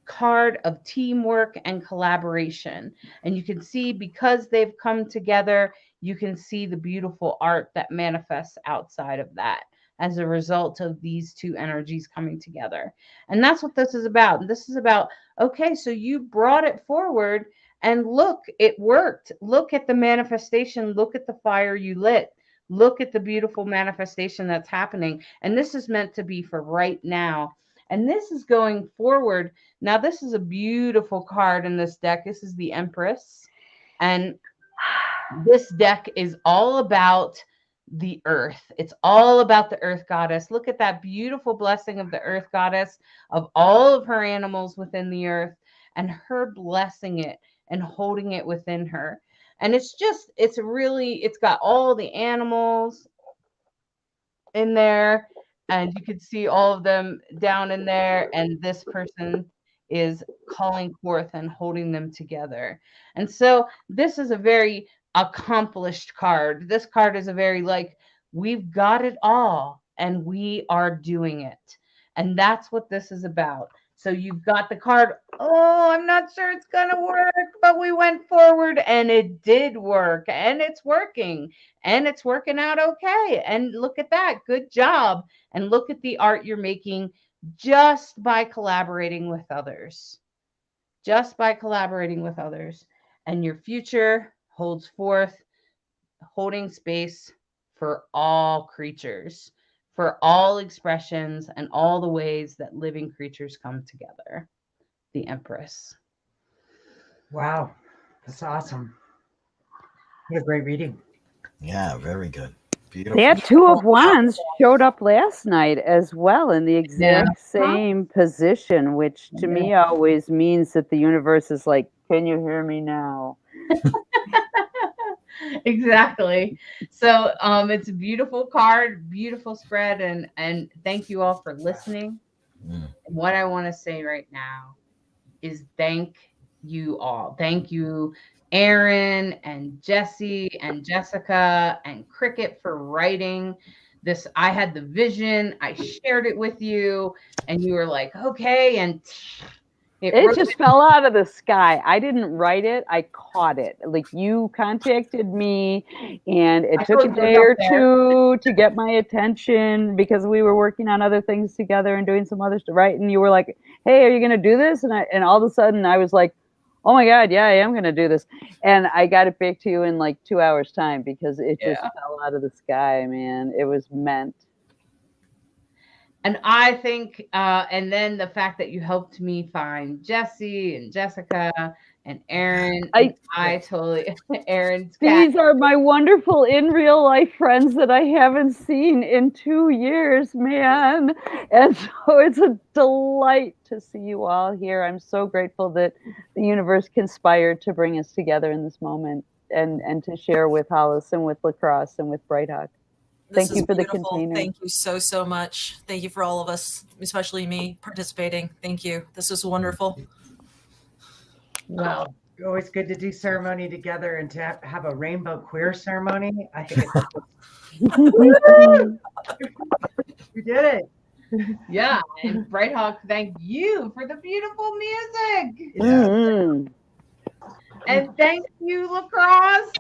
card of teamwork and collaboration. And you can see, because they've come together, you can see the beautiful art that manifests outside of that as a result of these 2 energies coming together. And that's what this is about. This is about, okay, so you brought it forward and look, it worked. Look at the manifestation. Look at the fire you lit. Look at the beautiful manifestation that's happening. And this is meant to be for right now. And this is going forward. Now, this is a beautiful card in this deck. This is the Empress. And this deck is all about the earth. It's all about the earth goddess. Look at that beautiful blessing of the earth goddess, of all of her animals within the earth, and her blessing it and holding it within her. And it's got all the animals in there, and you can see all of them down in there, and this person is calling forth and holding them together. And so this is a very accomplished card. This card is a very we've got it all and we are doing it. And that's what this is about. So you've got the card, oh, I'm not sure it's going to work, but we went forward and it did work, and it's working, and it's working out okay. And look at that. Good job. And look at the art you're making just by collaborating with others. Just by collaborating with others. And your future holds forth, holding space for all creatures, for all expressions, and all the ways that living creatures come together. The Empress. Wow, that's awesome. What a great reading. Yeah, very good. Beautiful. That 2 of Wands showed up last night as well in the exact same position, which to me always means that the universe is like, can you hear me now? Exactly. So it's a beautiful card, beautiful spread, and thank you all for listening. Mm. What I want to say right now is thank you all. Thank you, Aaron and Jesse and Jessica and Cricket for writing this. I had the vision, I shared it with you, and you were like, okay. And it It wrote. just fell out of the sky. I didn't write it. I caught it. Like you contacted me and it I took a told you day up or there. two to get my attention because we were working on other things together and doing some other stuff, right? And you were like, "Hey, are you going to do this?" And all of a sudden I was like, "Oh my God, yeah, I am going to do this." And I got it back to you in like 2 hours time because it just Yeah. fell out of the sky, man. It was meant. And I think, and then the fact that you helped me find Jesse and Jessica and Aaron, and I totally, Aaron's cat. These are my wonderful in real life friends that I haven't seen in 2 years, man. And so it's a delight to see you all here. I'm so grateful that the universe conspired to bring us together in this moment and to share with Hollis and with Lacrosse and with Brighthawk. This Thank is you for the beautiful. container. Thank you so, so much. Thank you for all of us, especially me participating. Thank you. This is wonderful. Well, Always good to do ceremony together and to have a rainbow queer ceremony. I think it's we did it. yeah. And Brighthawk, thank you for the beautiful music. Yeah. Mhm. And thank you, Lacrosse.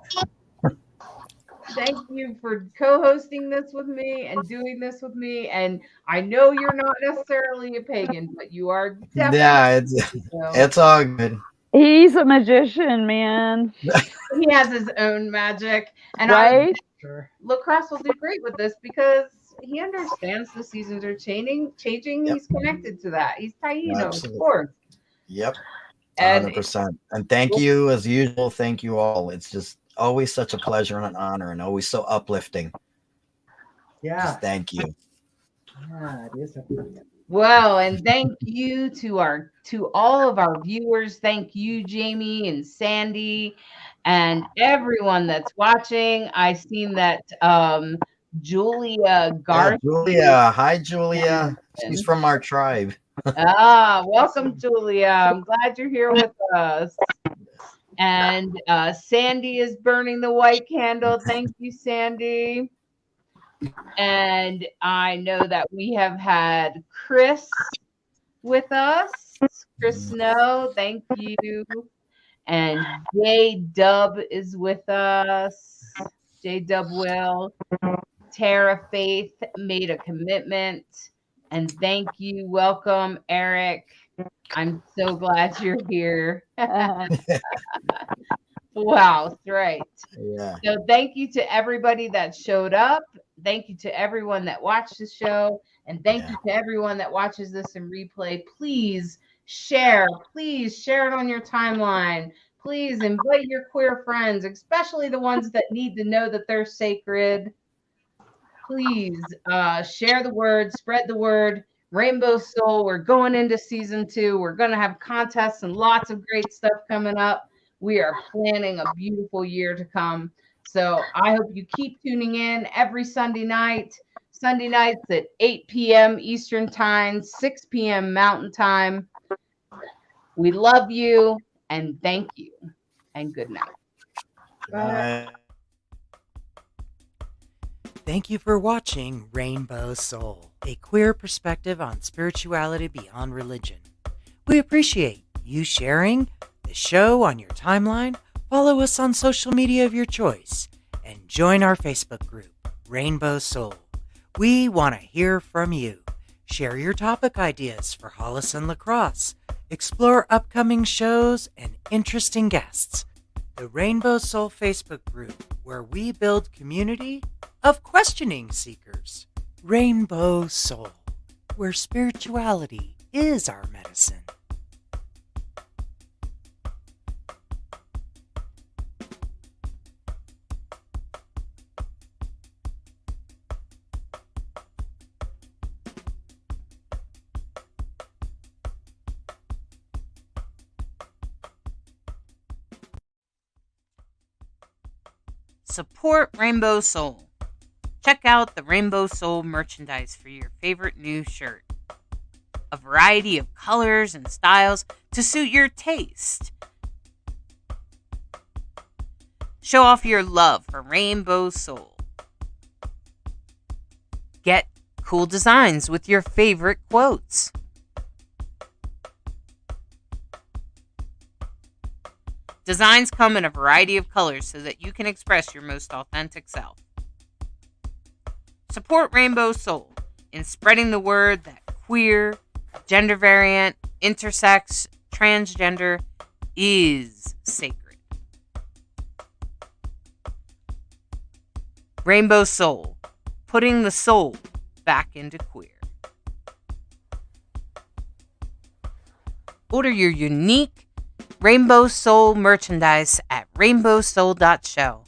Thank you for co-hosting this with me and doing this with me. And I know you're not necessarily a pagan, but you are definitely. Yeah, it's all good. He's a magician, man. He has his own magic, and Right? Sure. Lacrosse will do great with this because he understands the seasons are changing. Yep. He's connected to that. He's Taino, of Absolutely. course. Yep. And 100%. And thank you as usual. Thank you all. It's just always such a pleasure and an honor and always so uplifting. Yeah. Just thank you. Yeah, it is. well, and thank you to all of our viewers. Thank you, Jamie and Sandy, and everyone that's watching. I've seen that Julia Yeah, Garth. Julia. Hi, Julia. She's from our tribe. Welcome, Julia. I'm glad you're here with us. And Sandy is burning the white candle. Thank you, Sandy. And I know that we have had Chris with us. Chris Snow, thank you. And J Dub is with us. J Dub will. Tara Faith made a commitment. And thank you. Welcome, Eric. I'm so glad you're here. Wow, right. Yeah. So thank you to everybody that showed up. Thank you to everyone that watched the show. And thank you to everyone that watches this in replay. Please share. Please share it on your timeline. Please invite your queer friends, especially the ones that need to know that they're sacred. Please share the word, spread the word. Rainbow Soul, we're going into season 2. We're going to have contests and lots of great stuff coming up. We are planning a beautiful year to come. So I hope you keep tuning in every Sunday night. Sunday nights at 8 p.m. Eastern Time, 6 p.m. Mountain Time. We love you and thank you. And good night. Bye. Thank you for watching Rainbow Soul, a queer perspective on spirituality beyond religion. We appreciate you sharing the show on your timeline, follow us on social media of your choice, and join our Facebook group, Rainbow Soul. We want to hear from you. Share your topic ideas for Hollis and Lacrosse, explore upcoming shows and interesting guests. The Rainbow Soul Facebook group, where we build community of questioning seekers. Rainbow Soul, where spirituality is our medicine. Support Rainbow Soul. Check out the Rainbow Soul merchandise for your favorite new shirt. a variety of colors and styles to suit your taste. Show off your love for Rainbow Soul. Get cool designs with your favorite quotes. Designs come in a variety of colors so that you can express your most authentic self. Support Rainbow Soul in spreading the word that queer, gender variant, intersex, transgender is sacred. Rainbow Soul, putting the soul back into queer. Order your unique Rainbow Soul merchandise at rainbowsoul.show.